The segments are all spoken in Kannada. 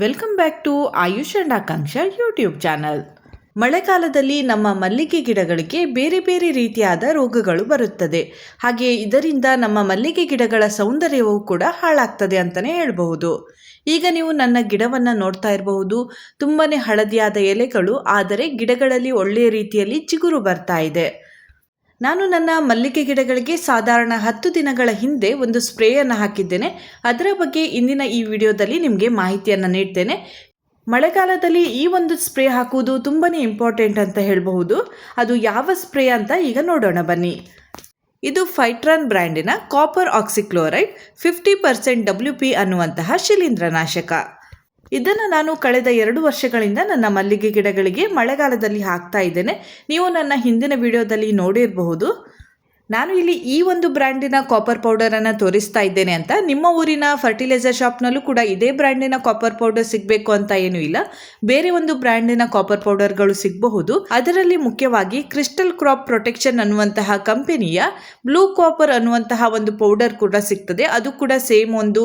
Welcome back to Ayush and Akanksha YouTube channel. ಮಳೆಗಾಲದಲ್ಲಿ ನಮ್ಮ ಮಲ್ಲಿಗೆ ಗಿಡಗಳಿಗೆ ಬೇರೆ ಬೇರೆ ರೀತಿಯಾದ ರೋಗಗಳು ಬರುತ್ತದೆ. ಹಾಗೆ ಇದರಿಂದ ನಮ್ಮ ಮಲ್ಲಿಗೆ ಗಿಡಗಳ ಸೌಂದರ್ಯವೂ ಕೂಡ ಹಾಳಾಗ್ತದೆ ಅಂತಲೇ ಹೇಳಬಹುದು. ಈಗ ನೀವು ನನ್ನ ಗಿಡವನ್ನು ನೋಡ್ತಾ ಇರಬಹುದು. ತುಂಬಾನೇ ಹಳದಿಯಾದ ಎಲೆಗಳು, ಆದರೆ ಗಿಡಗಳಲ್ಲಿ ಒಳ್ಳೆಯ ರೀತಿಯಲ್ಲಿ ಚಿಗುರು ಬರ್ತಾ ಇದೆ. ನಾನು ನನ್ನ ಮಲ್ಲಿಗೆ ಗಿಡಗಳಿಗೆ ಸಾಧಾರಣ 10 ದಿನಗಳ ಹಿಂದೆ ಒಂದು ಸ್ಪ್ರೇಯನ್ನು ಹಾಕಿದ್ದೇನೆ. ಅದರ ಬಗ್ಗೆ ಇಂದಿನ ಈ ವಿಡಿಯೋದಲ್ಲಿ ನಿಮಗೆ ಮಾಹಿತಿಯನ್ನು ನೀಡ್ತೇನೆ. ಮಳೆಗಾಲದಲ್ಲಿ ಈ ಒಂದು ಸ್ಪ್ರೇ ಹಾಕುವುದು ತುಂಬಾನೇ ಇಂಪಾರ್ಟೆಂಟ್ ಅಂತ ಹೇಳಬಹುದು. ಅದು ಯಾವ ಸ್ಪ್ರೇ ಅಂತ ಈಗ ನೋಡೋಣ ಬನ್ನಿ. ಇದು ಫೈಟ್ರಾನ್ ಬ್ರ್ಯಾಂಡಿನ ಕಾಪರ್ ಆಕ್ಸಿಕ್ಲೋರೈಡ್ 50% WP ಅನ್ನುವಂತಹ ಶಿಲೀಂಧ್ರನಾಶಕ. ಇದನ್ನು ನಾನು ಕಳೆದ 2 ವರ್ಷಗಳಿಂದ ನನ್ನ ಮಲ್ಲಿಗೆ ಗಿಡಗಳಿಗೆ ಮಳೆಗಾಲದಲ್ಲಿ ಹಾಕ್ತಾ ಇದ್ದೇನೆ. ನೀವು ನನ್ನ ಹಿಂದಿನ ವಿಡಿಯೋದಲ್ಲಿ ನೋಡಿರಬಹುದು. ನಾನು ಇಲ್ಲಿ ಈ ಒಂದು ಬ್ರ್ಯಾಂಡಿನ ಕಾಪರ್ ಪೌಡರನ್ನು ತೋರಿಸ್ತಾ ಇದ್ದೇನೆ ಅಂತ. ನಿಮ್ಮ ಊರಿನ ಫರ್ಟಿಲೈಸರ್ ಶಾಪ್ನಲ್ಲೂ ಕೂಡ ಇದೇ ಬ್ರ್ಯಾಂಡಿನ ಕಾಪರ್ ಪೌಡರ್ ಸಿಗಬೇಕು ಅಂತ ಏನೂ ಇಲ್ಲ. ಬೇರೆ ಒಂದು ಬ್ರ್ಯಾಂಡಿನ ಕಾಪರ್ ಪೌಡರ್ಗಳು ಸಿಗಬಹುದು. ಅದರಲ್ಲಿ ಮುಖ್ಯವಾಗಿ ಕ್ರಿಸ್ಟಲ್ ಕ್ರಾಪ್ ಪ್ರೊಟೆಕ್ಷನ್ ಅನ್ನುವಂತಹ ಕಂಪನಿಯ ಬ್ಲೂ ಕಾಪರ್ ಅನ್ನುವಂತಹ ಒಂದು ಪೌಡರ್ ಕೂಡ ಸಿಗ್ತದೆ. ಅದು ಕೂಡ ಸೇಮ್ ಒಂದು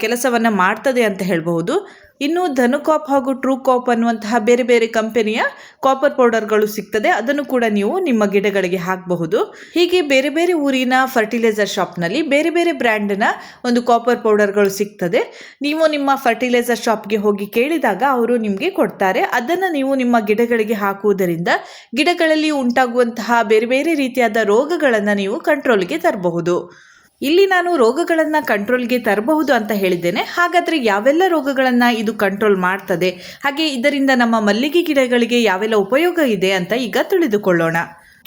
ಕೆಲಸವನ್ನು ಮಾಡ್ತದೆ ಅಂತ ಹೇಳಬಹುದು. ಇನ್ನು ಧನುಕಾಪ್ ಹಾಗೂ ಟ್ರೂ ಕಾಪ್ ಅನ್ನುವಂತಹ ಬೇರೆ ಬೇರೆ ಕಂಪನಿಯ ಕಾಪರ್ ಪೌಡರ್ಗಳು ಸಿಗ್ತದೆ. ಅದನ್ನು ಕೂಡ ನೀವು ನಿಮ್ಮ ಗಿಡಗಳಿಗೆ ಹಾಕಬಹುದು. ಹೀಗೆ ಬೇರೆ ಬೇರೆ ಊರಿನ ಫರ್ಟಿಲೈಸರ್ ಶಾಪ್ನಲ್ಲಿ ಬೇರೆ ಬೇರೆ ಬ್ರ್ಯಾಂಡಿನ ಒಂದು ಕಾಪರ್ ಪೌಡರ್ಗಳು ಸಿಗ್ತದೆ. ನೀವು ನಿಮ್ಮ ಫರ್ಟಿಲೈಸರ್ ಶಾಪ್ಗೆ ಹೋಗಿ ಕೇಳಿದಾಗ ಅವರು ನಿಮಗೆ ಕೊಡ್ತಾರೆ. ಅದನ್ನು ನೀವು ನಿಮ್ಮ ಗಿಡಗಳಿಗೆ ಹಾಕುವುದರಿಂದ ಗಿಡಗಳಲ್ಲಿ ಉಂಟಾಗುವಂತಹ ಬೇರೆ ಬೇರೆ ರೀತಿಯಾದ ರೋಗಗಳನ್ನು ನೀವು ಕಂಟ್ರೋಲ್ಗೆ ತರಬಹುದು. ಇಲ್ಲಿ ನಾನು ರೋಗಗಳನ್ನು ಕಂಟ್ರೋಲ್ಗೆ ತರಬಹುದು ಅಂತ ಹೇಳಿದ್ದೇನೆ. ಹಾಗಾದರೆ ಯಾವೆಲ್ಲ ರೋಗಗಳನ್ನು ಇದು ಕಂಟ್ರೋಲ್ ಮಾಡ್ತದೆ, ಹಾಗೆ ಇದರಿಂದ ನಮ್ಮ ಮಲ್ಲಿಗೆ ಗಿಡಗಳಿಗೆ ಯಾವೆಲ್ಲ ಉಪಯೋಗ ಇದೆ ಅಂತ ಈಗ ತಿಳಿದುಕೊಳ್ಳೋಣ.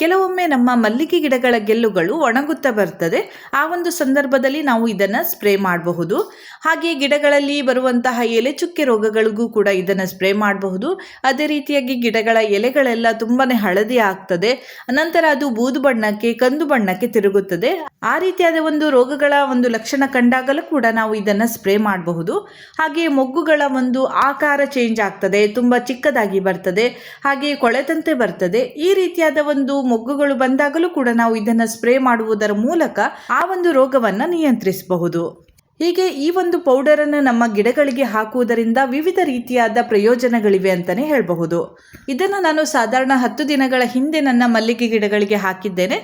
ಕೆಲವೊಮ್ಮೆ ನಮ್ಮ ಮಲ್ಲಿಗೆ ಗಿಡಗಳ ಗೆಲ್ಲುಗಳು ಒಣಗುತ್ತಾ ಬರ್ತದೆ. ಆ ಒಂದು ಸಂದರ್ಭದಲ್ಲಿ ನಾವು ಇದನ್ನು ಸ್ಪ್ರೇ ಮಾಡಬಹುದು. ಹಾಗೆ ಗಿಡಗಳಲ್ಲಿ ಬರುವಂತಹ ಎಲೆ ಚುಕ್ಕೆ ರೋಗಗಳಿಗೂ ಕೂಡ ಇದನ್ನು ಸ್ಪ್ರೇ ಮಾಡಬಹುದು. ಅದೇ ರೀತಿಯಾಗಿ ಗಿಡಗಳ ಎಲೆಗಳೆಲ್ಲ ತುಂಬಾನೇ ಹಳದಿ ಆಗ್ತದೆ, ನಂತರ ಅದು ಬೂದು ಬಣ್ಣಕ್ಕೆ ಕಂದು ಬಣ್ಣಕ್ಕೆ ತಿರುಗುತ್ತದೆ. ಆ ರೀತಿಯಾದ ಒಂದು ರೋಗಗಳ ಒಂದು ಲಕ್ಷಣ ಕಂಡಾಗಲೂ ಕೂಡ ನಾವು ಇದನ್ನು ಸ್ಪ್ರೇ ಮಾಡಬಹುದು. ಹಾಗೆ ಮೊಗ್ಗುಗಳ ಒಂದು ಆಕಾರ ಚೇಂಜ್ ಆಗ್ತದೆ, ತುಂಬ ಚಿಕ್ಕದಾಗಿ ಬರ್ತದೆ, ಹಾಗೆ ಕೊಳೆತಂತೆ ಬರ್ತದೆ. ಈ ರೀತಿಯಾದ ಒಂದು ಮೊಗ್ಗುಗಳು ಬಂದಾಗಲೂ ಕೂಡ ನಾವು ಇದನ್ನು ಸ್ಪ್ರೇ ಮಾಡುವುದರ ಮೂಲಕ ಆ ಒಂದು ರೋಗವನ್ನು ನಿಯಂತ್ರಿಸಬಹುದು. ಹೀಗೆ ಈ ಒಂದು ಪೌಡರನ್ನು ನಮ್ಮ ಗಿಡಗಳಿಗೆ ಹಾಕುವುದರಿಂದ ವಿವಿಧ ರೀತಿಯಾದ ಪ್ರಯೋಜನಗಳಿವೆ ಅಂತಲೇ ಹೇಳಬಹುದು. ಇದನ್ನು ನಾನು ಸಾಧಾರಣ 10 ದಿನಗಳ ಹಿಂದೆ ನನ್ನ ಮಲ್ಲಿಗೆ ಗಿಡಗಳಿಗೆ ಹಾಕಿದ್ದೇನೆ.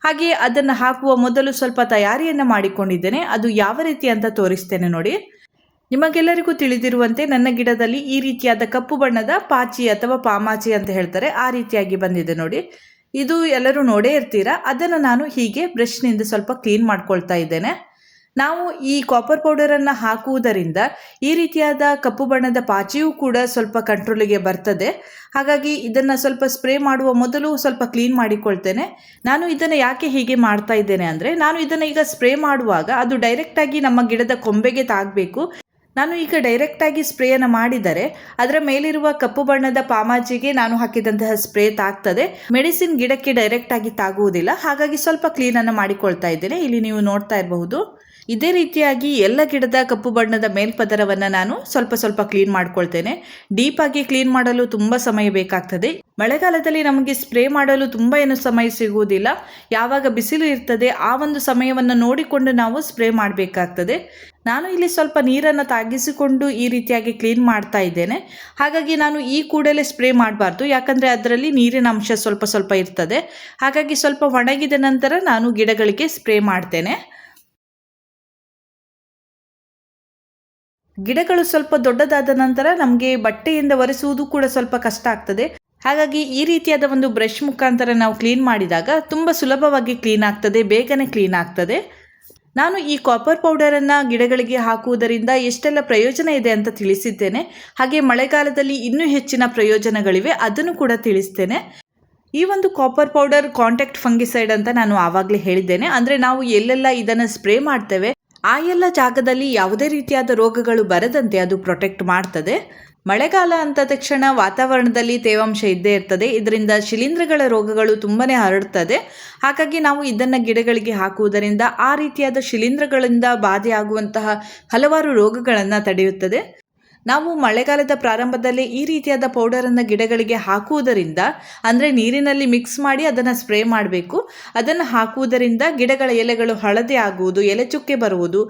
ಹಾಗೆ ಅದನ್ನು ಹಾಕುವ ಮೊದಲು ಸ್ವಲ್ಪ ತಯಾರಿಯನ್ನು ಮಾಡಿಕೊಂಡಿದ್ದೇನೆ. ಅದು ಯಾವ ರೀತಿ ಅಂತ ತೋರಿಸ್ತೇನೆ ನೋಡಿ. ನಿಮಗೆಲ್ಲರಿಗೂ ತಿಳಿದಿರುವಂತೆ ನನ್ನ ಗಿಡದಲ್ಲಿ ಈ ರೀತಿಯಾದ ಕಪ್ಪು ಬಣ್ಣದ ಪಾಚಿ ಅಥವಾ ಪಾಮಾಚಿ ಅಂತ ಹೇಳ್ತಾರೆ, ಆ ರೀತಿಯಾಗಿ ಬಂದಿದೆ ನೋಡಿ. ಇದು ಎಲ್ಲರೂ ನೋಡೇ ಇರ್ತೀರಾ. ಅದನ್ನು ನಾನು ಹೀಗೆ ಬ್ರಷ್ನಿಂದ ಸ್ವಲ್ಪ ಕ್ಲೀನ್ ಮಾಡ್ಕೊಳ್ತಾ ಇದ್ದೇನೆ. ನಾವು ಈ ಕಾಪರ್ ಪೌಡರನ್ನು ಹಾಕುವುದರಿಂದ ಈ ರೀತಿಯಾದ ಕಪ್ಪು ಬಣ್ಣದ ಪಾಚಿಯೂ ಕೂಡ ಸ್ವಲ್ಪ ಕಂಟ್ರೋಲಿಗೆ ಬರ್ತದೆ. ಹಾಗಾಗಿ ಇದನ್ನು ಸ್ವಲ್ಪ ಸ್ಪ್ರೇ ಮಾಡುವ ಮೊದಲು ಸ್ವಲ್ಪ ಕ್ಲೀನ್ ಮಾಡಿಕೊಳ್ತೇನೆ. ನಾನು ಇದನ್ನು ಯಾಕೆ ಹೀಗೆ ಮಾಡ್ತಾ ಇದ್ದೇನೆ ಅಂದರೆ, ನಾನು ಇದನ್ನು ಈಗ ಸ್ಪ್ರೇ ಮಾಡುವಾಗ ಅದು ಡೈರೆಕ್ಟಾಗಿ ನಮ್ಮ ಗಿಡದ ಕೊಂಬೆಗೆ ತಾಗಬೇಕು. ನಾನು ಈಗ ಡೈರೆಕ್ಟಾಗಿ ಸ್ಪ್ರೇಯನ್ನು ಮಾಡಿದರೆ ಅದರ ಮೇಲಿರುವ ಕಪ್ಪು ಬಣ್ಣದ ಪಾಮಾಚಿಗೆ ನಾನು ಹಾಕಿದಂತಹ ಸ್ಪ್ರೇ ತಾಗ್ತದೆ. ಮೆಡಿಸಿನ್ ಗಿಡಕ್ಕೆ ಡೈರೆಕ್ಟಾಗಿ ತಾಗುವುದಿಲ್ಲ. ಹಾಗಾಗಿ ಸ್ವಲ್ಪ ಕ್ಲೀನನ್ನು ಮಾಡಿಕೊಳ್ತಾ ಇದ್ದೇನೆ. ಇಲ್ಲಿ ನೀವು ನೋಡ್ತಾ ಇರಬಹುದು. ಇದೇ ರೀತಿಯಾಗಿ ಎಲ್ಲ ಗಿಡದ ಕಪ್ಪು ಬಣ್ಣದ ಮೇಲ್ಪದರವನ್ನು ನಾನು ಸ್ವಲ್ಪ ಸ್ವಲ್ಪ ಕ್ಲೀನ್ ಮಾಡ್ಕೊಳ್ತೇನೆ. ಡೀಪಾಗಿ ಕ್ಲೀನ್ ಮಾಡಲು ತುಂಬ ಸಮಯ ಬೇಕಾಗ್ತದೆ. ಮಳೆಗಾಲದಲ್ಲಿ ನಮಗೆ ಸ್ಪ್ರೇ ಮಾಡಲು ತುಂಬ ಏನು ಸಮಯ ಸಿಗುವುದಿಲ್ಲ. ಯಾವಾಗ ಬಿಸಿಲು ಇರ್ತದೆ ಆ ಒಂದು ಸಮಯವನ್ನು ನೋಡಿಕೊಂಡು ನಾವು ಸ್ಪ್ರೇ ಮಾಡಬೇಕಾಗ್ತದೆ. ನಾನು ಇಲ್ಲಿ ಸ್ವಲ್ಪ ನೀರನ್ನು ತಾಗಿಸಿಕೊಂಡು ಈ ರೀತಿಯಾಗಿ ಕ್ಲೀನ್ ಮಾಡ್ತಾ ಇದ್ದೇನೆ. ಹಾಗಾಗಿ ನಾನು ಈ ಕೂಡಲೇ ಸ್ಪ್ರೇ ಮಾಡಬಾರ್ದು, ಯಾಕಂದರೆ ಅದರಲ್ಲಿ ನೀರಿನ ಅಂಶ ಸ್ವಲ್ಪ ಸ್ವಲ್ಪ ಇರ್ತದೆ. ಹಾಗಾಗಿ ಸ್ವಲ್ಪ ಒಣಗಿದ ನಂತರ ನಾನು ಗಿಡಗಳಿಗೆ ಸ್ಪ್ರೇ ಮಾಡ್ತೇನೆ. ಗಿಡಗಳು ಸ್ವಲ್ಪ ದೊಡ್ಡದಾದ ನಂತರ ನಮಗೆ ಬಟ್ಟೆಯಿಂದ ಒರೆಸುವುದು ಕೂಡ ಸ್ವಲ್ಪ ಕಷ್ಟ ಆಗ್ತದೆ. ಹಾಗಾಗಿ ಈ ರೀತಿಯಾದ ಒಂದು ಬ್ರಷ್ ಮುಖಾಂತರ ನಾವು ಕ್ಲೀನ್ ಮಾಡಿದಾಗ ತುಂಬ ಸುಲಭವಾಗಿ ಕ್ಲೀನ್ ಆಗ್ತದೆ, ಬೇಗನೆ ಕ್ಲೀನ್ ಆಗ್ತದೆ. ನಾನು ಈ ಕಾಪರ್ ಪೌಡರನ್ನು ಗಿಡಗಳಿಗೆ ಹಾಕುವುದರಿಂದ ಎಷ್ಟೆಲ್ಲ ಪ್ರಯೋಜನ ಇದೆ ಅಂತ ತಿಳಿಸಿದ್ದೇನೆ. ಹಾಗೆ ಮಳೆಗಾಲದಲ್ಲಿ ಇನ್ನೂ ಹೆಚ್ಚಿನ ಪ್ರಯೋಜನಗಳಿವೆ, ಅದನ್ನು ಕೂಡ ತಿಳಿಸ್ತೇನೆ. ಈ ಒಂದು ಕಾಪರ್ ಪೌಡರ್ ಕಾಂಟ್ಯಾಕ್ಟ್ ಫಂಗಿಸೈಡ್ ಅಂತ ನಾನು ಆವಾಗಲೇ ಹೇಳಿದ್ದೇನೆ. ಅಂದರೆ ನಾವು ಎಲ್ಲೆಲ್ಲ ಇದನ್ನು ಸ್ಪ್ರೇ ಮಾಡ್ತೇವೆ ಆ ಎಲ್ಲ ಜಾಗದಲ್ಲಿ ಯಾವುದೇ ರೀತಿಯಾದ ರೋಗಗಳು ಬರದಂತೆ ಅದು ಪ್ರೊಟೆಕ್ಟ್ ಮಾಡ್ತದೆ. ಮಳೆಗಾಲ ಅಂತ ತಕ್ಷಣ ವಾತಾವರಣದಲ್ಲಿ ತೇವಾಂಶ ಇದ್ದೇ ಇರ್ತದೆ. ಇದರಿಂದ ಶಿಲೀಂಧ್ರಗಳ ರೋಗಗಳು ತುಂಬಾನೇ ಹರಡುತ್ತದೆ. ಹಾಗಾಗಿ ನಾವು ಇದನ್ನು ಗಿಡಗಳಿಗೆ ಹಾಕುವುದರಿಂದ ಆ ರೀತಿಯಾದ ಶಿಲೀಂಧ್ರಗಳಿಂದ ಬಾಧೆಯಾಗುವಂತಹ ಹಲವಾರು ರೋಗಗಳನ್ನು ತಡೆಯುತ್ತದೆ. ನಾವು ಮಳೆಗಾಲದ ಪ್ರಾರಂಭದಲ್ಲೇ ಈ ರೀತಿಯಾದ ಪೌಡರನ್ನು ಗಿಡಗಳಿಗೆ ಹಾಕುವುದರಿಂದ, ಅಂದರೆ ನೀರಿನಲ್ಲಿ ಮಿಕ್ಸ್ ಮಾಡಿ ಅದನ್ನು ಸ್ಪ್ರೇ ಮಾಡಬೇಕು. ಅದನ್ನು ಹಾಕುವುದರಿಂದ ಗಿಡಗಳ ಎಲೆಗಳು ಹಳದಿ ಆಗುವುದು, ಎಲೆ ಚುಕ್ಕೆ ಬರುವುದು,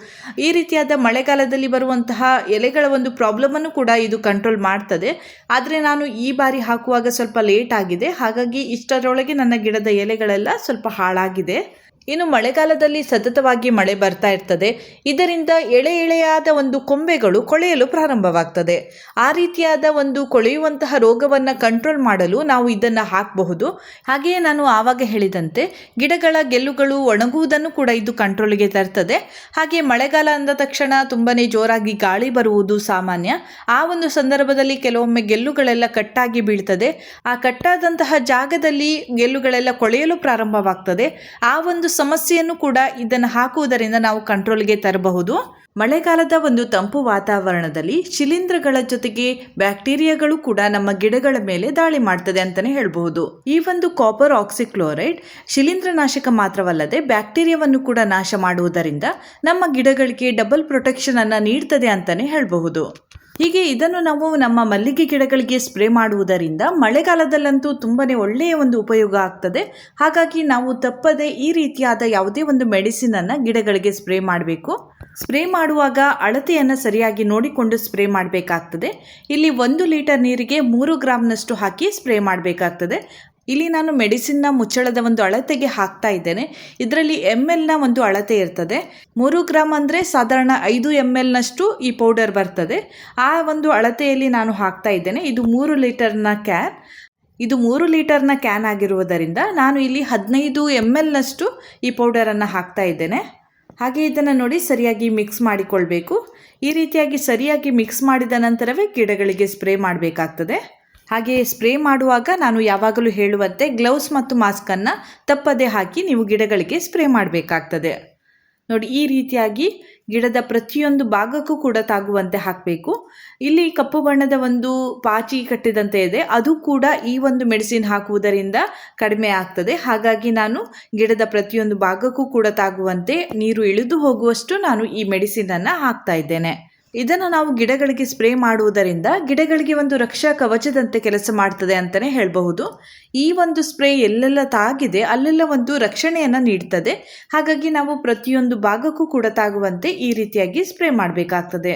ಈ ರೀತಿಯಾದ ಮಳೆಗಾಲದಲ್ಲಿ ಬರುವಂತಹ ಎಲೆಗಳ ಒಂದು ಪ್ರಾಬ್ಲಮನ್ನು ಕೂಡ ಇದು ಕಂಟ್ರೋಲ್ ಮಾಡ್ತದೆ. ಆದರೆ ನಾನು ಈ ಬಾರಿ ಹಾಕುವಾಗ ಸ್ವಲ್ಪ ಲೇಟ್ ಆಗಿದೆ, ಹಾಗಾಗಿ ಇಷ್ಟರೊಳಗೆ ನನ್ನ ಗಿಡದ ಎಲೆಗಳೆಲ್ಲ ಸ್ವಲ್ಪ ಹಾಳಾಗಿದೆ. ಇನ್ನು ಮಳೆಗಾಲದಲ್ಲಿ ಸತತವಾಗಿ ಮಳೆ ಬರ್ತಾ ಇರ್ತದೆ. ಇದರಿಂದ ಎಳೆಯಾದ ಒಂದು ಕೊಂಬೆಗಳು ಕೊಳೆಯಲು ಪ್ರಾರಂಭವಾಗ್ತದೆ. ಆ ರೀತಿಯಾದ ಒಂದು ಕೊಳೆಯುವಂತಹ ರೋಗವನ್ನು ಕಂಟ್ರೋಲ್ ಮಾಡಲು ನಾವು ಇದನ್ನು ಹಾಕಬಹುದು. ಹಾಗೆಯೇ ನಾನು ಆವಾಗ ಹೇಳಿದಂತೆ ಗಿಡಗಳ ಗೆಲ್ಲುಗಳು ಒಣಗುವುದನ್ನು ಕೂಡ ಇದು ಕಂಟ್ರೋಲ್ಗೆ ತರ್ತದೆ. ಹಾಗೆ ಮಳೆಗಾಲ ಅಂದ ತಕ್ಷಣ ತುಂಬಾ ಜೋರಾಗಿ ಗಾಳಿ ಬರುವುದು ಸಾಮಾನ್ಯ. ಆ ಒಂದು ಸಂದರ್ಭದಲ್ಲಿ ಕೆಲವೊಮ್ಮೆ ಗೆಲ್ಲುಗಳೆಲ್ಲ ಕಟ್ಟಾಗಿ ಬೀಳ್ತದೆ. ಆ ಕಟ್ಟಾದಂತಹ ಜಾಗದಲ್ಲಿ ಗೆಲ್ಲುಗಳೆಲ್ಲ ಕೊಳೆಯಲು ಪ್ರಾರಂಭವಾಗ್ತದೆ. ಆ ಒಂದು ಸಮಸ್ಯೆಯನ್ನು ಕೂಡ ಇದನ್ನು ಹಾಕುವುದರಿಂದ ನಾವು ಕಂಟ್ರೋಲ್ಗೆ ತರಬಹುದು. ಮಳೆಗಾಲದ ಒಂದು ತಂಪು ವಾತಾವರಣದಲ್ಲಿ ಶಿಲೀಂಧ್ರಗಳ ಜೊತೆಗೆ ಬ್ಯಾಕ್ಟೀರಿಯಾಗಳು ಕೂಡ ನಮ್ಮ ಗಿಡಗಳ ಮೇಲೆ ದಾಳಿ ಮಾಡ್ತದೆ ಅಂತಲೇ ಹೇಳಬಹುದು. ಈ ಒಂದು ಕಾಪರ್ ಆಕ್ಸಿಕ್ಲೋರೈಡ್ ಶಿಲೀಂಧ್ರನಾಶಕ ಮಾತ್ರವಲ್ಲದೆ ಬ್ಯಾಕ್ಟೀರಿಯಾವನ್ನು ಕೂಡ ನಾಶ ಮಾಡುವುದರಿಂದ ನಮ್ಮ ಗಿಡಗಳಿಗೆ ಡಬಲ್ ಪ್ರೊಟೆಕ್ಷನ್ ಅನ್ನು ನೀಡ್ತದೆ ಅಂತಲೇ ಹೇಳಬಹುದು. ಹೀಗೆ ಇದನ್ನು ನಾವು ನಮ್ಮ ಮಲ್ಲಿಗೆ ಗಿಡಗಳಿಗೆ ಸ್ಪ್ರೇ ಮಾಡುವುದರಿಂದ ಮಳೆಗಾಲದಲ್ಲಂತೂ ತುಂಬಾ ಒಳ್ಳೆಯ ಒಂದು ಉಪಯೋಗ ಆಗ್ತದೆ. ಹಾಗಾಗಿ ನಾವು ತಪ್ಪದೆ ಈ ರೀತಿಯಾದ ಯಾವುದೇ ಒಂದು ಮೆಡಿಸಿನನ್ನು ಗಿಡಗಳಿಗೆ ಸ್ಪ್ರೇ ಮಾಡಬೇಕು. ಸ್ಪ್ರೇ ಮಾಡುವಾಗ ಅಳತೆಯನ್ನು ಸರಿಯಾಗಿ ನೋಡಿಕೊಂಡು ಸ್ಪ್ರೇ ಮಾಡಬೇಕಾಗ್ತದೆ. ಇಲ್ಲಿ 1 ಲೀಟರ್ ನೀರಿಗೆ 3 ಗ್ರಾಮ್ನಷ್ಟು ಹಾಕಿ ಸ್ಪ್ರೇ ಮಾಡಬೇಕಾಗ್ತದೆ. ಇಲ್ಲಿ ನಾನು ಮೆಡಿಸಿನ್ನ ಮುಚ್ಚಳದ ಒಂದು ಅಳತೆಗೆ ಹಾಕ್ತಾ ಇದ್ದೇನೆ. ಇದರಲ್ಲಿ MLನ ಒಂದು ಅಳತೆ ಇರ್ತದೆ. 3 ಗ್ರಾಮ್ ಅಂದರೆ ಸಾಧಾರಣ 5 mlನಷ್ಟು ಈ ಪೌಡರ್ ಬರ್ತದೆ. ಆ ಒಂದು ಅಳತೆಯಲ್ಲಿ ನಾನು ಹಾಕ್ತಾ ಇದ್ದೇನೆ. ಇದು 3 ಲೀಟರ್ನ ಕ್ಯಾನ್. ಇದು 3 ಲೀಟರ್ನ ಕ್ಯಾನ್ ಆಗಿರುವುದರಿಂದ ನಾನು ಇಲ್ಲಿ 15 mlನಷ್ಟು ಈ ಪೌಡರನ್ನು ಹಾಕ್ತಾ ಇದ್ದೇನೆ. ಹಾಗೆ ಇದನ್ನು ನೋಡಿ ಸರಿಯಾಗಿ ಮಿಕ್ಸ್ ಮಾಡಿಕೊಳ್ಬೇಕು. ಈ ರೀತಿಯಾಗಿ ಸರಿಯಾಗಿ ಮಿಕ್ಸ್ ಮಾಡಿದ ನಂತರವೇ ಗಿಡಗಳಿಗೆ ಸ್ಪ್ರೇ ಮಾಡಬೇಕಾಗ್ತದೆ. ಹಾಗೆ ಸ್ಪ್ರೇ ಮಾಡುವಾಗ ನಾನು ಯಾವಾಗಲೂ ಹೇಳುವಂತೆ ಗ್ಲೌಸ್ ಮತ್ತು ಮಾಸ್ಕನ್ನು ತಪ್ಪದೆ ಹಾಕಿ ನೀವು ಗಿಡಗಳಿಗೆ ಸ್ಪ್ರೇ ಮಾಡಬೇಕಾಗ್ತದೆ. ನೋಡಿ ಈ ರೀತಿಯಾಗಿ ಗಿಡದ ಪ್ರತಿಯೊಂದು ಭಾಗಕ್ಕೂ ಕೂಡ ತಾಗುವಂತೆ ಹಾಕಬೇಕು. ಇಲ್ಲಿ ಕಪ್ಪು ಬಣ್ಣದ ಒಂದು ಪಾಚಿ ಕಟ್ಟಿದಂತೆ ಇದೆ, ಅದು ಕೂಡ ಈ ಒಂದು ಮೆಡಿಸಿನ್ ಹಾಕುವುದರಿಂದ ಕಡಿಮೆ ಆಗ್ತದೆ. ಹಾಗಾಗಿ ನಾನು ಗಿಡದ ಪ್ರತಿಯೊಂದು ಭಾಗಕ್ಕೂ ಕೂಡ ತಾಗುವಂತೆ ನೀರು ಇಳಿದು ಹೋಗುವಷ್ಟು ನಾನು ಈ ಮೆಡಿಸಿನನ್ನು ಹಾಕ್ತಾ ಇದ್ದೇನೆ. ಇದನ್ನು ನಾವು ಗಿಡಗಳಿಗೆ ಸ್ಪ್ರೇ ಮಾಡುವುದರಿಂದ ಗಿಡಗಳಿಗೆ ಒಂದು ರಕ್ಷಾ ಕವಚದಂತೆ ಕೆಲಸ ಮಾಡ್ತದೆ ಅಂತಲೇ ಹೇಳಬಹುದು. ಈ ಒಂದು ಸ್ಪ್ರೇ ಎಲ್ಲೆಲ್ಲ ತಾಗಿದೆ ಅಲ್ಲೆಲ್ಲ ಒಂದು ರಕ್ಷಣೆಯನ್ನು ನೀಡ್ತದೆ. ಹಾಗಾಗಿ ನಾವು ಪ್ರತಿಯೊಂದು ಭಾಗಕ್ಕೂ ಕೂಡ ತಾಗುವಂತೆ ಈ ರೀತಿಯಾಗಿ ಸ್ಪ್ರೇ ಮಾಡಬೇಕಾಗ್ತದೆ.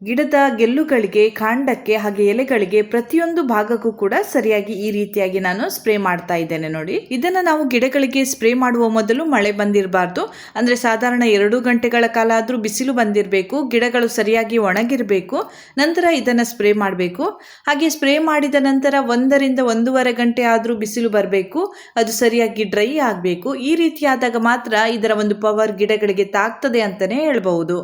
ಗಿಡದ ಗೆಲ್ಲುಗಳಿಗೆ, ಕಾಂಡಕ್ಕೆ ಹಾಗೆ ಎಲೆಗಳಿಗೆ ಪ್ರತಿಯೊಂದು ಭಾಗಕ್ಕೂ ಕೂಡ ಸರಿಯಾಗಿ ಈ ರೀತಿಯಾಗಿ ನಾನು ಸ್ಪ್ರೇ ಮಾಡ್ತಾ ಇದ್ದೇನೆ. ನೋಡಿ ಇದನ್ನು ನಾವು ಗಿಡಗಳಿಗೆ ಸ್ಪ್ರೇ ಮಾಡುವ ಮೊದಲು ಮಳೆ ಬಂದಿರಬಾರ್ದು. ಅಂದರೆ ಸಾಧಾರಣ 2 ಗಂಟೆಗಳ ಕಾಲ ಆದರೂ ಬಿಸಿಲು ಬಂದಿರಬೇಕು, ಗಿಡಗಳು ಸರಿಯಾಗಿ ಒಣಗಿರಬೇಕು. ನಂತರ ಇದನ್ನು ಸ್ಪ್ರೇ ಮಾಡಬೇಕು. ಹಾಗೆ ಸ್ಪ್ರೇ ಮಾಡಿದ ನಂತರ 1 ರಿಂದ 1.5 ಗಂಟೆ ಆದರೂ ಬಿಸಿಲು ಬರಬೇಕು, ಅದು ಸರಿಯಾಗಿ ಡ್ರೈ ಆಗಬೇಕು. ಈ ರೀತಿಯಾದಾಗ ಮಾತ್ರ ಇದರ ಒಂದು ಪವರ್ ಗಿಡಗಳಿಗೆ ತಾಗ್ತದೆ ಅಂತಲೇ ಹೇಳ್ಬಹುದು.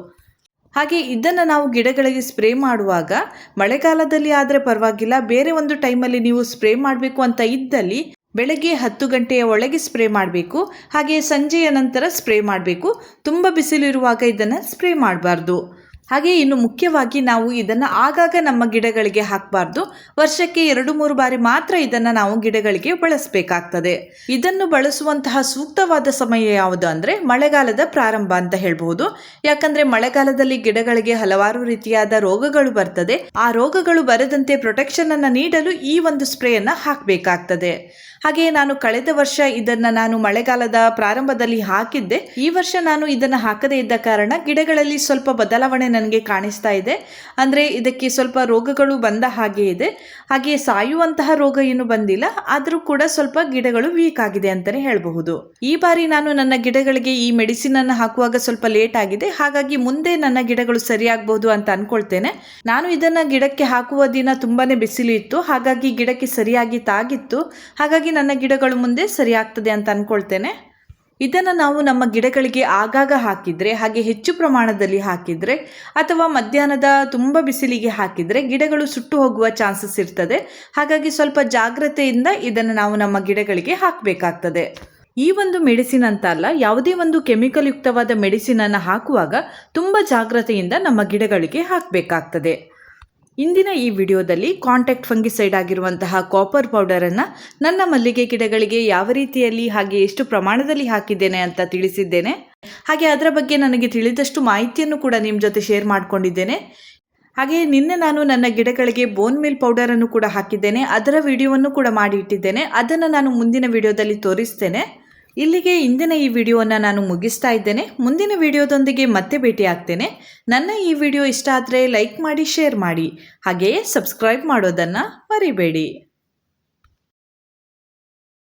ಹಾಗೆ ಇದನ್ನು ನಾವು ಗಿಡಗಳಿಗೆ ಸ್ಪ್ರೇ ಮಾಡುವಾಗ ಮಳೆಗಾಲದಲ್ಲಿ ಆದರೆ ಪರವಾಗಿಲ್ಲ, ಬೇರೆ ಒಂದು ಟೈಮಲ್ಲಿ ನೀವು ಸ್ಪ್ರೇ ಮಾಡಬೇಕು ಅಂತ ಇದ್ದಲ್ಲಿ ಬೆಳಗ್ಗೆ 10 ಗಂಟೆಯ ಒಳಗೆ ಸ್ಪ್ರೇ ಮಾಡಬೇಕು. ಹಾಗೆ ಸಂಜೆಯ ನಂತರ ಸ್ಪ್ರೇ ಮಾಡಬೇಕು. ತುಂಬ ಬಿಸಿಲಿರುವಾಗ ಇದನ್ನು ಸ್ಪ್ರೇ ಮಾಡಬಾರ್ದು. ಹಾಗೆ ಇನ್ನು ಮುಖ್ಯವಾಗಿ ನಾವು ಇದನ್ನು ಆಗಾಗ ನಮ್ಮ ಗಿಡಗಳಿಗೆ ಹಾಕಬಾರ್ದು. ವರ್ಷಕ್ಕೆ 2-3 ಬಾರಿ ಮಾತ್ರ ಇದನ್ನು ನಾವು ಗಿಡಗಳಿಗೆ ಬಳಸಬೇಕಾಗ್ತದೆ. ಇದನ್ನು ಬಳಸುವಂತಹ ಸೂಕ್ತವಾದ ಸಮಯ ಯಾವುದು ಅಂದರೆ ಮಳೆಗಾಲದ ಪ್ರಾರಂಭ ಅಂತ ಹೇಳ್ಬಹುದು. ಯಾಕಂದರೆ ಮಳೆಗಾಲದಲ್ಲಿ ಗಿಡಗಳಿಗೆ ಹಲವಾರು ರೀತಿಯಾದ ರೋಗಗಳು ಬರ್ತದೆ. ಆ ರೋಗಗಳು ಬರದಂತೆ ಪ್ರೊಟೆಕ್ಷನ್ ಅನ್ನು ನೀಡಲು ಈ ಒಂದು ಸ್ಪ್ರೇಯನ್ನು ಹಾಕಬೇಕಾಗ್ತದೆ. ಹಾಗೆಯೇ ನಾನು ಕಳೆದ ವರ್ಷ ಇದನ್ನು ನಾನು ಮಳೆಗಾಲದ ಪ್ರಾರಂಭದಲ್ಲಿ ಹಾಕಿದ್ದೆ. ಈ ವರ್ಷ ನಾನು ಇದನ್ನು ಹಾಕದೇ ಇದ್ದ ಕಾರಣ ಗಿಡಗಳಲ್ಲಿ ಸ್ವಲ್ಪ ಬದಲಾವಣೆ ನನಗೆ ಕಾಣಿಸ್ತಾ ಇದೆ. ಅಂದರೆ ಇದಕ್ಕೆ ಸ್ವಲ್ಪ ರೋಗಗಳು ಬಂದ ಹಾಗೆ ಇದೆ. ಹಾಗೆ ಸಾಯುವಂತಹ ರೋಗ ಏನು ಬಂದಿಲ್ಲ, ಆದರೂ ಕೂಡ ಸ್ವಲ್ಪ ಗಿಡಗಳು ವೀಕ್ ಆಗಿದೆ ಅಂತಲೇ ಹೇಳಬಹುದು. ಈ ಬಾರಿ ನಾನು ನನ್ನ ಗಿಡಗಳಿಗೆ ಈ ಮೆಡಿಸಿನ್ ಅನ್ನು ಹಾಕುವಾಗ ಸ್ವಲ್ಪ ಲೇಟ್ ಆಗಿದೆ. ಹಾಗಾಗಿ ಮುಂದೆ ನನ್ನ ಗಿಡಗಳು ಸರಿಯಾಗಬಹುದು ಅಂತ ಅನ್ಕೊಳ್ತೇನೆ. ನಾನು ಇದನ್ನು ಗಿಡಕ್ಕೆ ಹಾಕುವ ದಿನ ತುಂಬಾನೇ ಬಿಸಿಲು ಇತ್ತು, ಹಾಗಾಗಿ ಗಿಡಕ್ಕೆ ಸರಿಯಾಗಿ ತಾಗಿತ್ತು. ಹಾಗಾಗಿ ನನ್ನ ಗಿಡಗಳು ಮುಂದೆ ಸರಿಯಾಗ್ತದೆ ಅಂತ ಅನ್ಕೊಳ್ತೇನೆ. ಇದನ್ನು ನಾವು ನಮ್ಮ ಗಿಡಗಳಿಗೆ ಆಗಾಗ ಹಾಕಿದರೆ, ಹಾಗೆ ಹೆಚ್ಚು ಪ್ರಮಾಣದಲ್ಲಿ ಹಾಕಿದರೆ ಅಥವಾ ಮಧ್ಯಾಹ್ನದ ತುಂಬ ಬಿಸಿಲಿಗೆ ಹಾಕಿದರೆ ಗಿಡಗಳು ಸುಟ್ಟು ಹೋಗುವ ಚಾನ್ಸಸ್ ಇರ್ತದೆ. ಹಾಗಾಗಿ ಸ್ವಲ್ಪ ಜಾಗ್ರತೆಯಿಂದ ಇದನ್ನು ನಾವು ನಮ್ಮ ಗಿಡಗಳಿಗೆ ಹಾಕಬೇಕಾಗ್ತದೆ. ಈ ಒಂದು ಮೆಡಿಸಿನ್ ಅಂತ ಅಲ್ಲ, ಯಾವುದೇ ಒಂದು ಕೆಮಿಕಲ್ ಯುಕ್ತವಾದ ಮೆಡಿಸಿನನ್ನು ಹಾಕುವಾಗ ತುಂಬ ಜಾಗ್ರತೆಯಿಂದ ನಮ್ಮ ಗಿಡಗಳಿಗೆ ಹಾಕಬೇಕಾಗ್ತದೆ. ಇಂದಿನ ಈ ವಿಡಿಯೋದಲ್ಲಿ ಕಾಂಟ್ಯಾಕ್ಟ್ ಫಂಗಿಸೈಡ್ ಆಗಿರುವಂತಹ ಕಾಪರ್ ಪೌಡರನ್ನು ನನ್ನ ಮಲ್ಲಿಗೆ ಗಿಡಗಳಿಗೆ ಯಾವ ರೀತಿಯಲ್ಲಿ ಹಾಗೆ ಎಷ್ಟು ಪ್ರಮಾಣದಲ್ಲಿ ಹಾಕಿದ್ದೇನೆ ಅಂತ ತಿಳಿಸಿದ್ದೇನೆ. ಹಾಗೆ ಅದರ ಬಗ್ಗೆ ನನಗೆ ತಿಳಿದಷ್ಟು ಮಾಹಿತಿಯನ್ನು ಕೂಡ ನಿಮ್ಮ ಜೊತೆ ಶೇರ್ ಮಾಡಿಕೊಂಡಿದ್ದೇನೆ. ಹಾಗೆ ನಿನ್ನೆ ನಾನು ನನ್ನ ಗಿಡಗಳಿಗೆ ಬೋನ್ ಮೀಲ್ ಪೌಡರನ್ನು ಕೂಡ ಹಾಕಿದ್ದೇನೆ. ಅದರ ವಿಡಿಯೋವನ್ನು ಕೂಡ ಮಾಡಿ ಇಟ್ಟಿದ್ದೇನೆ. ಅದನ್ನು ನಾನು ಮುಂದಿನ ವಿಡಿಯೋದಲ್ಲಿ ತೋರಿಸ್ತೇನೆ. ಇಲ್ಲಿಗೆ ಇಂದಿನ ಈ ವಿಡಿಯೋವನ್ನು ನಾನು ಮುಗಿಸ್ತಾ ಇದ್ದೇನೆ. ಮುಂದಿನ ವಿಡಿಯೋದೊಂದಿಗೆ ಮತ್ತೆ ಭೇಟಿ ಆಗ್ತೇನೆ. ನನ್ನ ಈ ವಿಡಿಯೋ ಇಷ್ಟ ಆದರೆ ಲೈಕ್ ಮಾಡಿ, ಶೇರ್ ಮಾಡಿ, ಹಾಗೆಯೇ ಸಬ್ಸ್ಕ್ರೈಬ್ ಮಾಡೋದನ್ನು ಮರಿಬೇಡಿ.